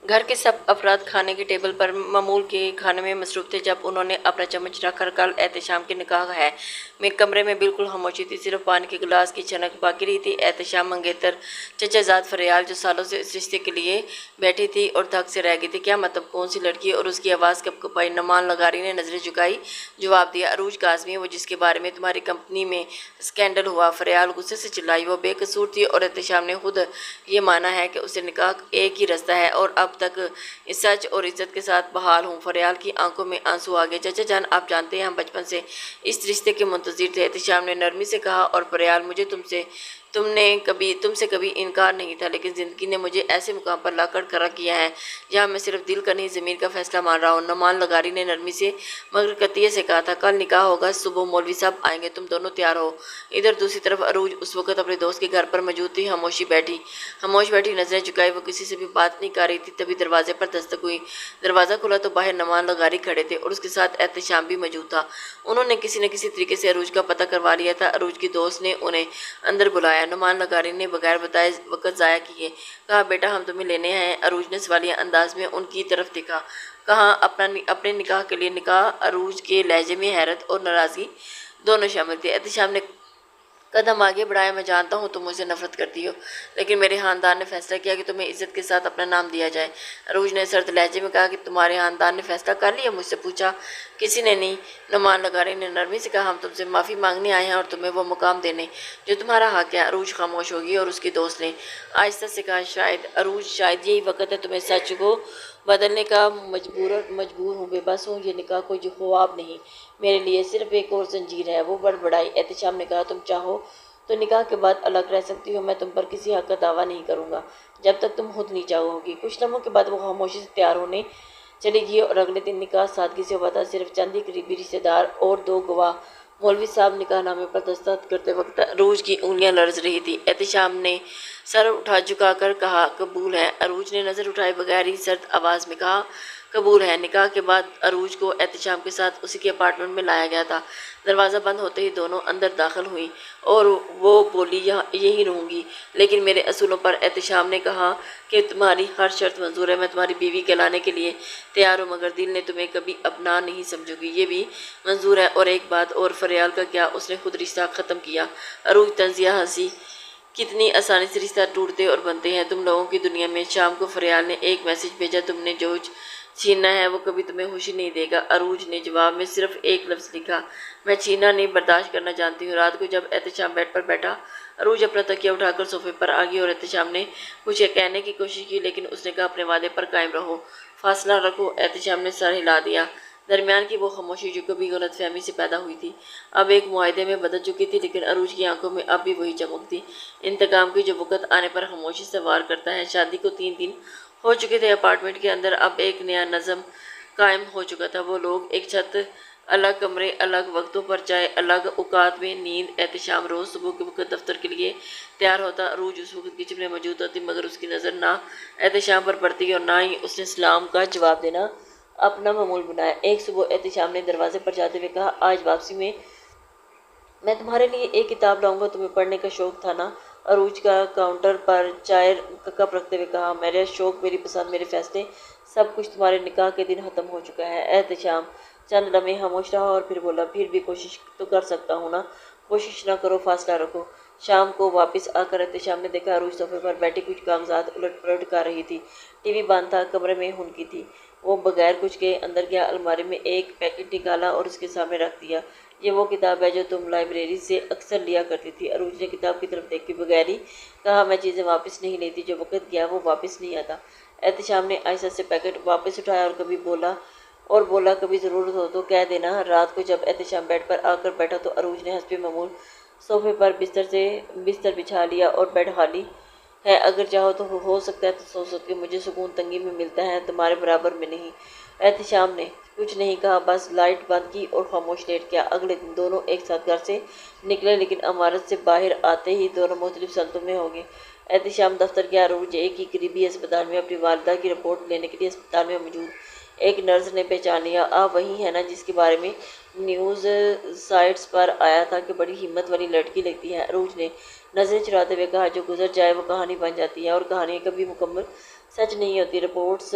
घर के सब अफराद खाने की टेबल पर मामूल के खाने में मसरूफ थे जब उन्होंने अपना चम्मच रखकर कल एहतशाम की निकाह है में कमरे में बिल्कुल खामोशी थी। सिर्फ पानी के गिलास की छनक बाकी रही थी। एहतशाम मंगेतर चचाजाद फरियाल जो सालों से इस रिश्ते के लिए बैठी थी और धक से रह गई थी। क्या मतलब कौन सी लड़की और उसकी आवाज़ कब कपाई? नमान लगारी ने नजरें झुकाई, जवाब दिया, अरूज काजमी, वो जिसके बारे में तुम्हारी कंपनी में स्कैंडल हुआ। फरियाल गुस्से से चिल्लाई, वो बेकसूर थी और एहतशाम ने खुद ये माना है कि उसे निकाह एक ही रास्ता है और अब तक इस सच और इज्जत के साथ बहाल हूँ। फरियाल की आंखों में आंसू आ गए। चाचा जान, आप जानते हैं हम बचपन से इस रिश्ते के मुंतजिर थे, एहतशाम ने नरमी से कहा। और फरियाल, मुझे तुमसे कभी इनकार नहीं था, लेकिन ज़िंदगी ने मुझे ऐसे मुकाम पर लाकर खड़ा किया है जहाँ मैं सिर्फ दिल का नहीं ज़मीर का फैसला मान रहा हूँ। नमान लगारी ने नरमी से मगर कतिये से कहा था, कल निकाह होगा, सुबह मौलवी साहब आएंगे, तुम दोनों तैयार हो। इधर दूसरी तरफ अरूज उस वक्त अपने दोस्त के घर पर मौजूद थी। खामोश बैठी, नजरें झुकाई, वो किसी से भी बात नहीं कर रही थी। तभी दरवाजे पर दस्तक हुई। दरवाज़ा खुला तो बाहर नमान लगारी खड़े थे और उसके साथ एहतशाम भी मौजूद था। उन्होंने किसी न किसी तरीके से अरूज का पता करवा लिया था। अरूज की दोस्त ने उन्हें अंदर बुलाया। नुमान लगारी ने बगैर बताए वक्त ज़ाया किए कहा, बेटा हम तुम्हें लेने आए हैं। अरूज ने सवालिया अंदाज में उनकी तरफ देखा। कहा, अपने निकाह के लिए? निकाह? अरूज के लहजे में हैरत और नाराज़गी दोनों शामिल थे। एहतशाम ने कदम आगे बढ़ाया, मैं जानता हूँ तुम मुझसे नफरत करती हो, लेकिन मेरे खानदान ने फैसला किया कि तुम्हें इज्जत के साथ अपना नाम दिया जाए। अरूज ने सर्द लहजे में कहा कि तुम्हारे खानदान ने फैसला कर लिया? मुझसे पूछा? किसी ने नहीं। नुमान लगारी ने नरमी से कहा, हम तुमसे माफ़ी मांगने आए हैं और तुम्हें वो मुकाम देने जो तुम्हारा हक है। अरूज खामोश होगी और उसकी दोस्त ने आहिस्ता से कहा, शायद यही वक्त है तुम्हें सच को बदलने का। मजबूर हूँ, बेबस हूँ, ये निकाह कोई ख्वाब नहीं, मेरे लिए सिर्फ एक और जंजीर है। वो बड़बड़ाई। एहतशाम ने कहा, तुम चाहो तो निकाह के बाद अलग रह सकती हो, मैं तुम पर किसी हक का दावा नहीं करूँगा जब तक तुम खुद नहीं चाहोगी। कुछ लम्हों के बाद वो खामोशी से तैयार होने चली गई और अगले दिन निकाह सादगी से हुआ था। सिर्फ चंद ही करीबी रिश्तेदार और दो गवाह। मौलवी साहब निकाह नामे पर दस्तखत करते वक्त अरूज की उंगलियां लरज रही थी। एहतशाम ने सर उठा झुकाकर कहा, कबूल है। अरूज ने नज़र उठाए बगैर ही सर्द आवाज़ में कहा, कबूल है। निकाह के बाद अरूज को एहतशाम के साथ उसी के अपार्टमेंट में लाया गया था। दरवाज़ा बंद होते ही दोनों अंदर दाखिल हुई और वो बोली, यहाँ यहीं रहूँगी लेकिन मेरे असूलों पर। एहतशाम ने कहा कि तुम्हारी हर शर्त मंजूर है, मैं तुम्हारी बीवी कहलाने के लिए तैयार हूँ, मगर दिल ने तुम्हें कभी अपना नहीं समझूंगी, ये भी मंजूर है। और एक बात और, फरियाल का क्या? उसने खुद रिश्ता ख़त्म किया। अरूज तंजिया हंसी, कितनी आसानी से रिश्ता टूटते और बनते हैं तुम लोगों की दुनिया में। शाम को फरियाल ने एक मैसेज भेजा, तुमने जो छीनना है वो कभी तुम्हें खुशी नहीं देगा। अरूज ने जवाब में सिर्फ एक लफ्ज़ लिखा, मैं छीनना नहीं बर्दाश्त करना जानती हूँ। रात को जब एहतशाम बेड पर बैठा, अरूज अपना तकिया उठाकर सोफे पर आ गई और एहतशाम ने कुछ कहने की कोशिश की, लेकिन उसने कहा, अपने वादे पर कायम रहो, फासला रखो। एहतशाम ने सर हिला दिया। दरमियान की वो खामोशी जो कभी गलतफहमी से पैदा हुई थी अब एक मुआहदे में बदल चुकी थी, लेकिन अरूज की आंखों में अब भी वही चमक थी, इंतकाम की जो वक़्त आने पर खामोशी से वार करता है। शादी को 3 दिन हो चुके थे। अपार्टमेंट के अंदर अब एक नया नज़म कायम हो चुका था। वो लोग एक छत, अलग कमरे, अलग वक्तों पर चाय, अलग औकात में नींद। एहतशाम रोज़ सुबह के वक्त दफ्तर के लिए तैयार होता। अरूज उस वक्त किचन में मौजूद होती, मगर उसकी नज़र ना एहतशाम पर पड़ती और ना ही उसने सलाम का जवाब देना अपना मामूल बनाया। एक सुबह एहतशाम ने दरवाजे पर जाते हुए कहा, आज वापसी में मैं तुम्हारे लिए एक किताब लाऊंगा, तुम्हें पढ़ने का शौक था ना? अरूज का काउंटर पर चाय का कप रखते हुए कहा, मेरा शौक, मेरी पसंद, मेरे फैसले, सब कुछ तुम्हारे निकाह के दिन ख़त्म हो चुका है। एहतशाम चंद लम्हे खामोश रहा और फिर बोला, फिर भी कोशिश तो कर सकता हूँ ना? कोशिश ना करो, फासला रखो। शाम को वापस आकर एहतशाम ने देखा अरूज सोफे पर बैठी कुछ कागजात उलट पलट कर रही थी। टीवी बंद था, कमरे में हुनकी थी। वो बगैर कुछ के अंदर गया, अलमारी में एक पैकेट निकाला और उसके सामने रख दिया। ये वो किताब है जो तुम लाइब्रेरी से अक्सर लिया करती थी। अरूज ने किताब की तरफ देख के बगैर ही कहा, मैं चीज़ें वापस नहीं लेती, जो वक्त गया वो वापस नहीं आता। एहतशाम ने आहिस्ता से पैकेट वापस उठाया और बोला, कभी ज़रूरत हो तो कह देना। रात को जब एहतशाम बेड पर आकर बैठा तो अरूज ने हस्बे मामूल सोफे पर बिस्तर बिछा लिया और बेड खाली है, अगर चाहो तो हो सकता है तो सो सकती हो, मुझे सुकून तंगी में मिलता है, तुम्हारे बराबर में नहीं। एहतशाम ने कुछ नहीं कहा, बस लाइट बंद की और खामोश लेट गया। अगले दिन दोनों एक साथ घर से निकले, लेकिन इमारत से बाहर आते ही दोनों मुख्तलिफ संतों में हो गए। एहतशाम दफ्तर गया, अरूज एक ही करीबी अस्पताल में अपनी वालिदा की रिपोर्ट लेने के लिए अस्पताल में मौजूद एक नर्स ने पहचान लिया। आप वही है ना जिसके बारे में न्यूज़ साइट्स पर आया था कि बड़ी हिम्मत वाली लड़की लगती है? अरूज ने नजरें चुराते हुए कहा, जो गुजर जाए वो कहानी बन जाती है और कहानियाँ कभी मुकम्मल सच नहीं होती। रिपोर्ट्स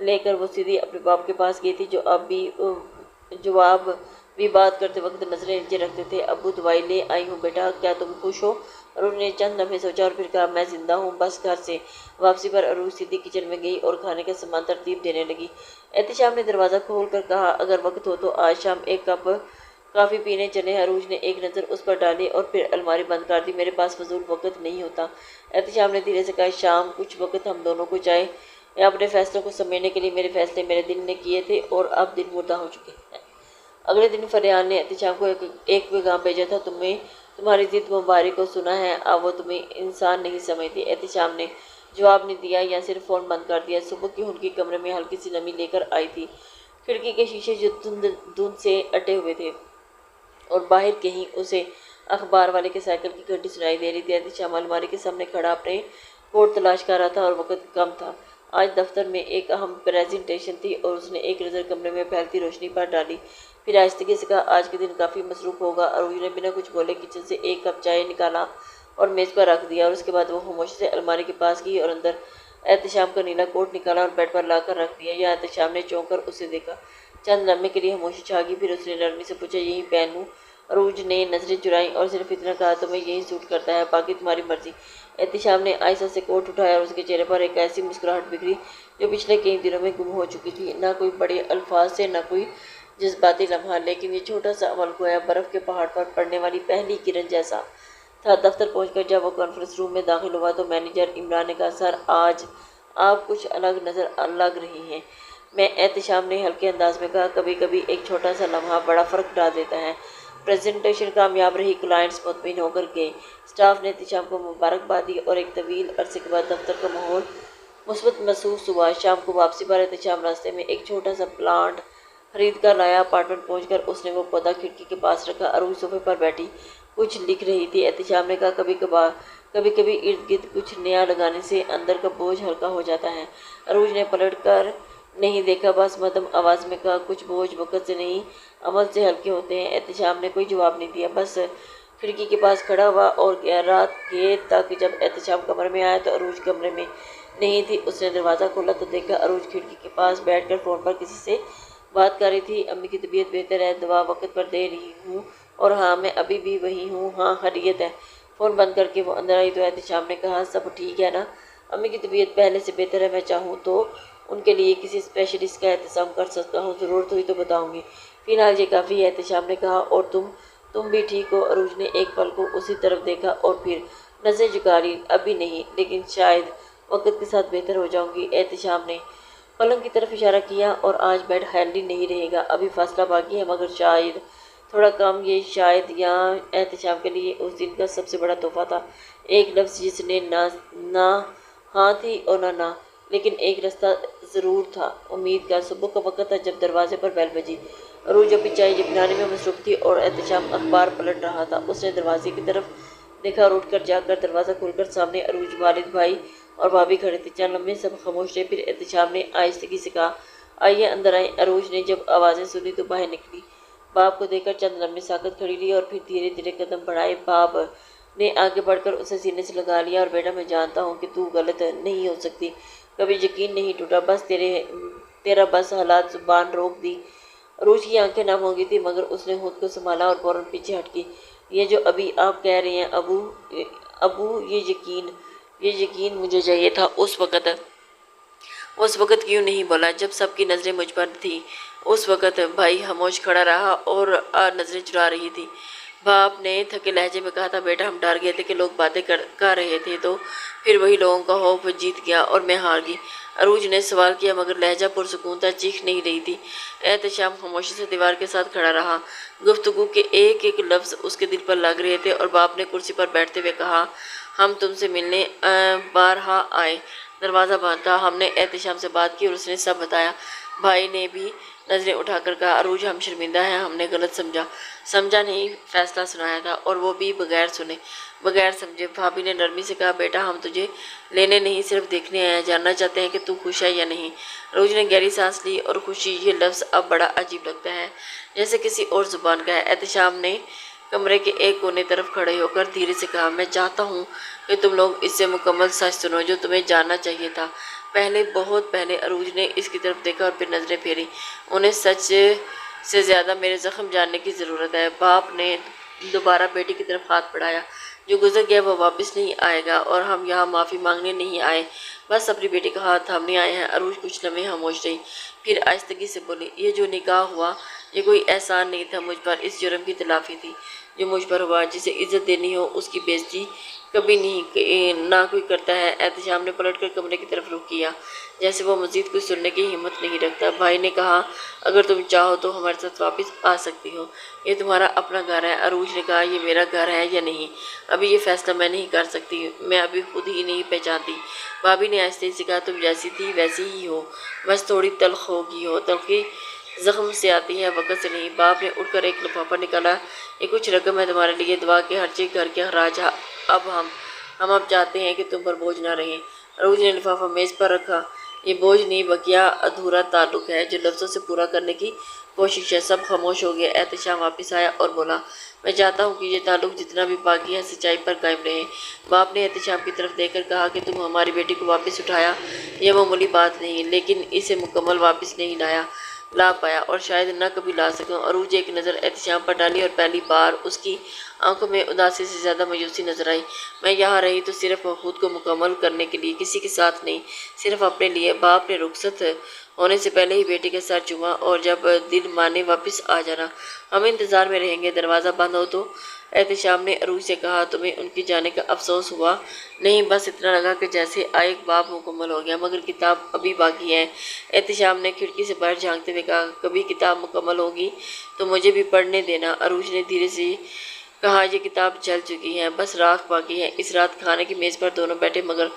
लेकर वो सीधी अपने बाप के पास गई थी, जो आप भी बात करते वक्त नजरें नीचे रखते थे। अब्बू दवाई ले आई हूँ बेटा, क्या तुम खुश हो? अरुण ने चंद लम्हे सोचा और फिर कहा, मैं जिंदा हूँ। बस। घर से वापसी पर अरुण सीधी किचन में गई और खाने का सामान तरतीब देने लगी। एहतिशाम ने दरवाज़ा खोल कर कहा, अगर वक्त हो तो आज शाम एक कप काफ़ी पीने चले। अरूज ने एक नज़र उस पर डाली और फिर अलमारी बंद कर दी। मेरे पास फजूल वक्त नहीं होता। एहतिशाम ने धीरे से कहा, शाम कुछ वक्त हम दोनों को चाहे अपने फैसलों को समझने के लिए। मेरे फैसले मेरे दिल ने किए थे और अब दिल मुर्दा हो चुके हैं। अगले दिन फरियान ने एहतिशाम को एक पैगाम भेजा था, तुम्हारी जिद मुबारक को सुना है, अब वो तुम्हें इंसान नहीं समझती। एहतिशाम ने जवाब नहीं दिया या सिर्फ फ़ोन बंद कर दिया। सुबह की उनके कमरे में हल्की सी नमी लेकर आई थी। खिड़की के शीशे जो धुंध से अटे हुए थे और बाहर कहीं उसे अखबार वाले के साइकिल की घंटी सुनाई दे रही थी। एहतिशाम अलमारी के सामने खड़ा अपने कोट तलाश कर रहा था और वक्त कम था। आज दफ्तर में एक अहम प्रेजेंटेशन थी और उसने एक नज़र कमरे में फैलती रोशनी पर डाली। फिर आहिस्तगी से कहा, आज के दिन काफ़ी मसरूफ़ होगा। अरूज ने बिना कुछ बोले किचन से एक कप चाय निकाला और मेज़ पर रख दिया और उसके बाद वो खामोशी से अलमारी के पास गई और अंदर एहतिशाम का नीला कोट निकाला और बेड पर लाकर रख दिया। या एहतिशाम ने चौंक कर उसे देखा। चंद लम्हे के लिए खामोशी छा गई। फिर उसने नरमी से पूछा, यही पहन लूँ? अरूज ने नजरें चुराई और सिर्फ इतना कहा, तुम्हें यही सूट करता है, बाकी तुम्हारी मर्जी। एहतिशाम ने आयशा से कोट उठाया और उसके चेहरे पर एक ऐसी मुस्कुराहट बिखरी जो पिछले कई दिनों में गुम हो चुकी थी। ना कोई बड़े अल्फाज से, ना कोई जज्बाती लम्हा, लेकिन ये छोटा सा अमल गोया बर्फ़ के पहाड़ पर पड़ने वाली पहली किरण जैसा था। दफ्तर पहुंचकर जब वो कॉन्फ्रेंस रूम में दाखिल हुआ तो मैनेजर इमरान ने कहा, सर आज आप कुछ अलग नज़र लग रही हैं। मैं एहतिशाम ने हल्के अंदाज में कहा, कभी कभी एक छोटा सा लम्हा बड़ा फ़र्क डाल देता है। प्रेजेंटेशन कामयाब रही। क्लाइंट्स मुतमिन होकर गए। स्टाफ ने एहतिशाम को मुबारकबाद दी और एक तवील अरसे के बाद दफ्तर का माहौल मुस्बत महसूस हुआ। शाम को वापसी पर एहतिशाम रास्ते में एक छोटा सा प्लांट खरीद कर लाया। अपार्टमेंट पहुंचकर उसने वो पौधा खिड़की के पास रखा। अरूज सोफे पर बैठी कुछ लिख रही थी। एहतिशाम ने कहा, कभी कभी इर्द गिर्द कुछ नया लगाने से अंदर का बोझ हल्का हो जाता है। अरूज ने पलट कर नहीं देखा, बस मध्यम आवाज़ में कहा, कुछ बोझ वक़्त से नहीं अमल से हल्के होते हैं। एहतिशाम ने कोई जवाब नहीं दिया, बस खिड़की के पास खड़ा हुआ और रात के तक जब एहतिशाम कमरे में आया तो अरूज कमरे में नहीं थी। उसने दरवाज़ा खोला तो देखा अरूज खिड़की के पास बैठकर फ़ोन पर किसी से बात कर रही थी। अम्मी की तबीयत बेहतर है, दवा वक्त पर दे रही हूँ, और हाँ मैं अभी भी वही हूँ, हाँ खैरियत है। फ़ोन बंद करके वो अंदर आई तो एहतिशाम ने कहा, सब ठीक है ना? अम्मी की तबीयत पहले से बेहतर है, मैं चाहूँ तो उनके लिए किसी स्पेशलिस्ट का इंतज़ाम कर सकता हूँ, ज़रूरत हुई तो बताऊँगी, फ़िलहाल ये काफ़ी है। एहतिशाम ने कहा, और तुम भी ठीक हो? अरूज ने एक पल को उसी तरफ देखा और फिर नज़रें झुका ली। अभी नहीं, लेकिन शायद वक्त के साथ बेहतर हो जाऊंगी। एहतिशाम ने पलंग की तरफ इशारा किया, और आज बेड खाली नहीं रहेगा, अभी फैसला बाकी है, मगर शायद थोड़ा कम। ये शायद यहाँ एहतिशाम के लिए उस दिन का सबसे बड़ा तोहफा था। एक लफ्ज़ जिसने ना हाँ थी और ना, लेकिन एक रास्ता ज़रूर था, उम्मीद का। सुबह का वक्त था जब दरवाजे पर बेल बजी। अरूज अपनी चाय बनाने में मसरूफ़ थी और एहतिशाम अखबार पलट रहा था। उसने दरवाजे की तरफ देखा और उठकर जाकर दरवाज़ा खोलकर सामने अरूज, वालिद, भाई और भाभी खड़े थे। चंद लम्हे सब खामोश थे। फिर एहतिशाम ने आहिस्तगी से कहा, आइए अंदर आए। अरूज ने जब आवाज़ें सुनी तो बाहर निकली। बाप को देखकर चंद लम्हे साकत खड़ी ली और फिर धीरे धीरे कदम बढ़ाए। बाप ने आगे बढ़कर उसे सीने से लगा लिया, और बेटा मैं जानता हूँ कि तू गलत नहीं हो सकती, कभी यकीन नहीं टूटा, बस तेरा बस हालात जुबान रोक दी। अरूज की आंखें नम हो गई थी, मगर उसने खुद को संभाला और फौरन पीछे हटकी। ये जो अभी आप कह रहे हैं अबू, ये यकीन मुझे चाहिए था उस वक़्त क्यों नहीं बोला जब सबकी नज़रें मुझ पर थी। उस वक़्त भाई खामोश खड़ा रहा और नज़रें चुरा रही थी। बाप ने थके लहजे में कहा था, बेटा हम डर गए थे कि लोग बातें कर रहे थे, तो फिर वही लोगों का खौफ जीत गया और मैं हार गई। अरूज ने सवाल किया, मगर लहजा पुरसुकून था, चीख नहीं रही थी। एहतिशाम खामोशी से दीवार के साथ खड़ा रहा। गुफ्तगू के एक एक लफ्ज़ उसके दिल पर लग रहे थे। और बाप ने कुर्सी पर बैठते हुए कहा, हम तुमसे मिलने बारहा आए। दरवाज़ा बंद था। हमने एहतिशाम से बात की और उसने सब बताया। भाई ने भी नज़रें उठाकर कहा, अरूज हम शर्मिंदा हैं, हमने गलत समझा नहीं, फैसला सुनाया था, और वो भी बगैर सुने बगैर समझे। भाभी ने नरमी से कहा, बेटा हम तुझे लेने नहीं सिर्फ देखने आए हैं, जानना चाहते हैं कि तू खुश है या नहीं। अरूज ने गहरी सांस ली, और खुशी ये लफ्ज़ अब बड़ा अजीब लगता है, जैसे किसी और ज़ुबान का है। एहतिशाम ने कमरे के एक कोने तरफ खड़े होकर धीरे से कहा, मैं चाहता हूँ कि तुम लोग इससे मुकम्मल सच सुनो जो तुम्हें जानना चाहिए था। پہلے بہت پہلے عروج نے اس کی طرف دیکھا اور پھر نظریں پھیری۔ انہیں سچ سے زیادہ میرے زخم جاننے کی ضرورت ہے۔ باپ نے دوبارہ بیٹی کی طرف ہاتھ بڑھایا۔ جو گزر گیا وہ واپس نہیں آئے گا اور ہم یہاں معافی مانگنے نہیں آئے، بس اپنی بیٹی کا ہاتھ تھامنے آئے ہیں۔ عروج کچھ لمحے خاموش رہی، پھر آہستگی سے بولی، یہ جو نکاح ہوا یہ کوئی احسان نہیں تھا مجھ پر، اس جرم کی تلافی تھی جو مجھ پر ہوا۔ جسے عزت دینی ہو اس کی بے عزتی کبھی نہ کوئی کرتا ہے۔ احتشام نے پلٹ کر کمرے کی طرف رخ کیا، جیسے وہ مزید کچھ سننے کی ہمت نہیں رکھتا۔ بھائی نے کہا، اگر تم چاہو تو ہمارے ساتھ واپس آ سکتی ہو، یہ تمہارا اپنا گھر ہے۔ عروج نے کہا، یہ میرا گھر ہے یا نہیں، ابھی یہ فیصلہ میں نہیں کر سکتی، میں ابھی خود ہی نہیں پہچانتی۔ بھابھی نے آہستہ سے کہا، تم جیسی تھی ویسی ہی ہو، بس تھوڑی تلخ ہو گئی ہو۔ تلخی زخم سے آتی ہے، وقت سے نہیں۔ باپ نے اٹھ کر ایک لفافہ نکالا، یہ کچھ رقم ہے تمہارے لیے، دعا کے خرچے، گھر کے اخراج۔ ہم اب چاہتے ہیں کہ تم پر بوجھ نہ رہیں۔ عروج نے لفافہ میز پر رکھا، یہ بوجھ نہیں، بقیہ ادھورا تعلق ہے جو لفظوں سے پورا کرنے کی کوشش ہے۔ سب خاموش ہو گئے۔ احتشام واپس آیا اور بولا، میں چاہتا ہوں کہ یہ تعلق جتنا بھی باقی ہے سچائی پر قائم رہے۔ باپ نے احتشام کی طرف دیکھ کر کہا کہ تم ہماری بیٹی کو واپس اٹھایا، یہ معمولی بات نہیں، لیکن اسے مکمل واپس نہیں لا پایا اور شاید نہ کبھی لا سکوں۔ عروج ایک نظر احتشام پر ڈالی اور پہلی بار اس کی آنکھوں میں اداسی سے زیادہ مایوسی نظر آئی۔ میں یہاں رہی تو صرف خود کو مکمل کرنے کے لیے، کسی کے ساتھ نہیں، صرف اپنے لیے۔ باپ نے رخصت ہونے سے پہلے ہی بیٹی کا سر چوما، اور جب دل مانے واپس آ جانا، ہم انتظار میں رہیں گے، دروازہ بند ہو تو۔ احتشام نے عروج سے کہا، تمہیں ان کی جانے کا افسوس ہوا؟ نہیں، بس اتنا لگا کہ جیسے ایک باب مکمل ہو گیا، مگر کتاب ابھی باقی ہے۔ احتشام نے کھڑکی سے باہر جھانکتے ہوئے کہا، کبھی کتاب مکمل ہوگی تو مجھے بھی پڑھنے دینا۔ عروج نے دھیرے سے کہا، یہ کتاب چل چکی ہے، بس راکھ باقی ہے۔ اس رات کھانے کی میز پر دونوں بیٹھے، مگر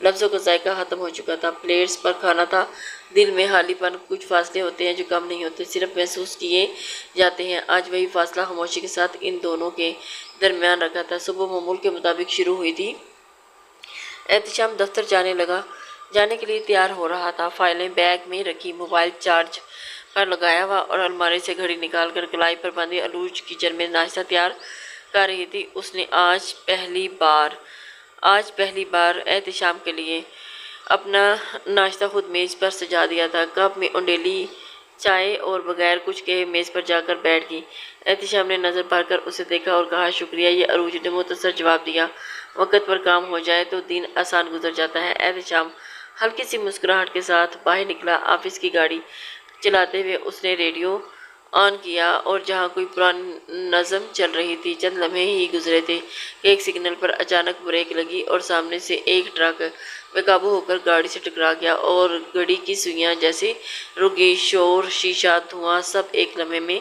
لفظوں کا ذائقہ ختم ہو چکا تھا۔ پلیٹس پر کھانا تھا، دل میں خالی پن۔ کچھ فاصلے ہوتے ہیں جو کم نہیں ہوتے، صرف محسوس کیے جاتے ہیں۔ آج وہی فاصلہ خاموشی کے ساتھ ان دونوں کے درمیان رکھا تھا۔ صبح معمول کے مطابق شروع ہوئی تھی۔ احتشام دفتر جانے کے لیے تیار ہو رہا تھا، فائلیں بیگ میں رکھی، موبائل چارج پر لگایا ہوا اور الماری سے گھڑی نکال کر کلائی پر باندھی عروج کچن میں ناشتہ تیار کر رہی تھی۔ اس نے آج پہلی بار احتشام کے لیے اپنا ناشتہ خود میز پر سجا دیا تھا۔ کپ میں اونڈیلی چائے اور بغیر کچھ کہے میز پر جا کر بیٹھ گئی۔ احتشام نے نظر بھر کر اسے دیکھا اور کہا، شکریہ۔ یہ عروج نے مختصر جواب دیا، وقت پر کام ہو جائے تو دن آسان گزر جاتا ہے۔ احتشام ہلکی سی مسکراہٹ کے ساتھ باہر نکلا۔ آفس کی گاڑی چلاتے ہوئے اس نے ریڈیو آن کیا اور جہاں کوئی پرانی نظم چل رہی تھی۔ چند لمحے ہی گزرے تھے کہ ایک سگنل پر اچانک بریک لگی اور سامنے سے ایک ٹرک بے قابو ہو کر گاڑی سے ٹکرا گیا اور گھڑی کی سوئیاں جیسے رک گئی۔ شور، شیشہ، دھواں، سب ایک لمحے میں۔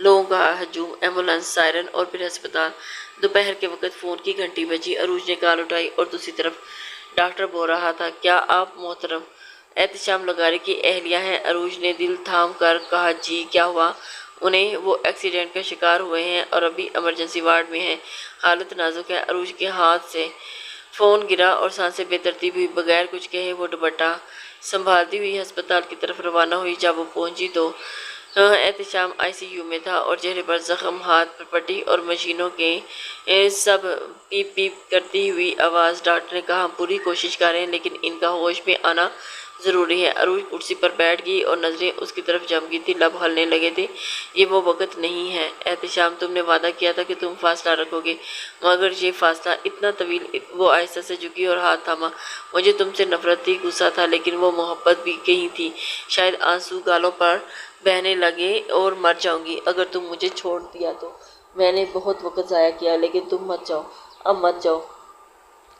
لوگوں کا ہجوم، ایمبولینس، سائرن اور پھر ہسپتال۔ دوپہر کے وقت فون کی گھنٹی بجی۔ عروج نے کال اٹھائی اور دوسری طرف ڈاکٹر بول رہا تھا، کیا آپ محترم احتشام لغاری کی اہلیہ ہیں؟ عروج نے دل تھام کر کہا، جی۔ کیا ہوا انہیں؟ وہ ایکسیڈنٹ کا شکار ہوئے ہیں اور ابھی ایمرجنسی وارڈ میں ہیں، حالت نازک ہے۔ عروج کے ہاتھ سے فون گرا اور سانسیں بے ترتیب ہوئی۔ بغیر کچھ کہے وہ دوپٹہ سنبھالتی ہوئی ہسپتال کی طرف روانہ ہوئی۔ جب وہ پہنچی تو احتشام آئی سی یو میں تھا اور چہرے پر زخم، ہاتھ پر پٹی اور مشینوں کے سب پیپ پیپ کرتی ہوئی آواز۔ ڈاکٹر نے کہا، ہم پوری کوشش کر رہے ہیں لیکن ان کا ہوش میں آنا ضروری ہے۔ عروج کرسی پر بیٹھ گئی اور نظریں اس کی طرف جم گئی تھی، لب ہلنے لگے تھے۔ یہ وہ وقت نہیں ہے احتشام، تم نے وعدہ کیا تھا کہ تم فاصلہ رکھو گے، مگر یہ فاصلہ اتنا طویل۔ وہ آہستہ سے جھکی اور ہاتھ تھاما۔ مجھے تم سے نفرت تھی، غصہ تھا، لیکن وہ محبت بھی کہیں تھی۔ شاید آنسو گالوں پر بہنے لگے، اور مر جاؤں گی اگر تم مجھے چھوڑ دیا تو۔ میں نے بہت وقت ضائع کیا، لیکن تم مت جاؤ، اب مت جاؤ۔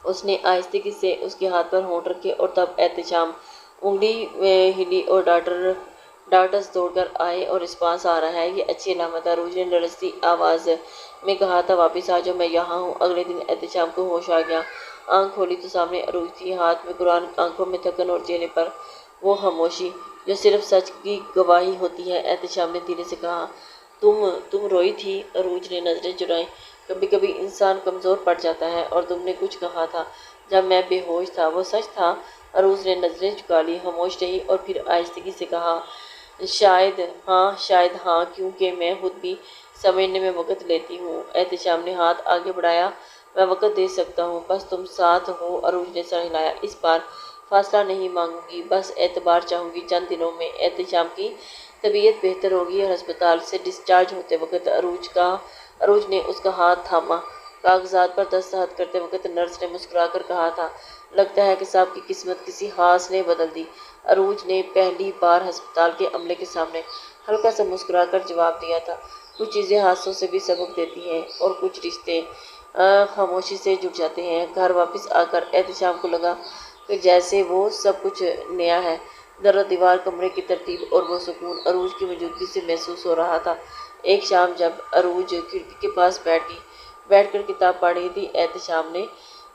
اس نے آہستگی سے اس کے ہاتھ پر ہونٹ رکھے اور تب احتشام انگلی ہلی اور ڈاکٹرز دوڑ کر آئے اور اس پاس آ رہا ہے، یہ اچھی علامت ہے۔ عروج نے لرزتی آواز میں کہا تھا، واپس آ جاؤ، میں یہاں ہوں۔ اگلے دن احتشام کو ہوش آ گیا، آنکھ کھولی تو سامنے عروج تھی، ہاتھ میں قرآن، آنکھوں میں تھکن اور چہرے پر وہ خاموشی جو صرف سچ کی گواہی ہوتی ہے۔ احتشام نے دھیرے سے کہا، تم روئی تھی؟ عروج نے نظریں چرائیں۔ کبھی کبھی انسان کمزور پڑ جاتا ہے، اور تم نے کچھ کہا تھا جب میں بے ہوش تھا، وہ سچ تھا؟ عروج نے نظریں جھکا لی، خاموش رہی اور پھر آہستگی سے کہا، شاید ہاں، کیونکہ میں خود بھی سمجھنے میں وقت لیتی ہوں۔ احتشام نے ہاتھ آگے بڑھایا، میں وقت دے سکتا ہوں، بس تم ساتھ ہو۔ عروج نے سر ہلایا، اس بار फासला नहीं मांगूंगी, बस एतबार चाहूंगी। चंद दिनों में एहतेशाम की तबीयत बेहतर होगी और अस्पताल से डिस्चार्ज होते वक्त अरूज ने उसका हाथ थामा। कागजात पर दस्तखत करते वक्त नर्स ने मुस्कुराकर कहा था, लगता है कि साहब की किस्मत किसी हास ने बदल दी। अरूज ने पहली बार अस्पताल के अमले के सामने हल्का सा मुस्कुराकर जवाब दिया था। कुछ चीज़ें हादसों से भी सबक देती हैं और कुछ रिश्ते खामोशी से जुड़ जाते हैं। घर वापस आकर एहतेशाम को लगा कि जैसे वो सब कुछ नया है। दर दीवार, कमरे की तरतीब और वो सुकून अरूज की मौजूदगी से महसूस हो रहा था। एक शाम जब अरूज खिड़की के पास बैठकर किताब पढ़ रही थी, एहतेशाम ने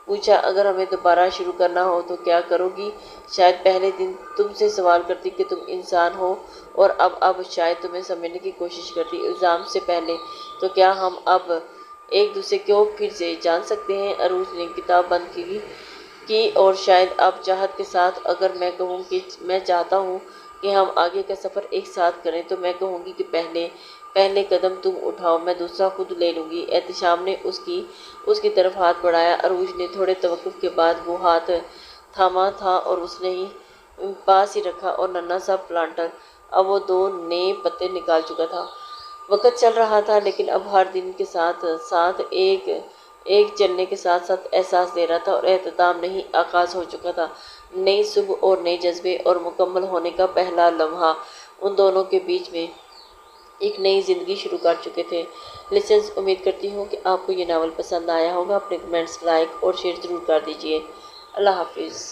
पूछा, अगर हमें दोबारा शुरू करना हो तो क्या करोगी? शायद पहले दिन तुमसे सवाल करती कि तुम इंसान हो और अब शायद तुम्हें समझने की कोशिश करती। इल्ज़ाम से पहले तो क्या हम अब एक दूसरे को फिर से जान सकते हैं? अरूज ने किताब बंद की और शायद अब चाहत के साथ, अगर मैं कहूँ कि मैं चाहता हूँ कि हम आगे का सफ़र एक साथ करें तो मैं कहूँगी कि पहले कदम तुम उठाओ, मैं दूसरा खुद ले लूँगी। एहतेशाम ने उसकी तरफ हाथ बढ़ाया। अरूज ने थोड़े तवक्कुफ के बाद वो हाथ थामा था और उसने ही पास ही रखा और नन्हा सा प्लांटर अब वो 2 नए पत्ते निकाल चुका था। वक्त चल रहा था, लेकिन अब हर दिन के साथ साथ एक चलने के साथ साथ एहसास दे रहा था और एहतमाम नहीं आगाज हो चुका था। नई सुबह और नए जज्बे और मुकम्मल होने का पहला लम्हा उन दोनों के बीच में एक नई ज़िंदगी शुरू कर चुके थे। लिसनर्स, उम्मीद करती हूँ कि आपको ये नावल पसंद आया होगा। अपने कमेंट्स लाइक और शेयर ज़रूर कर दीजिए। अल्लाह हाफिज़।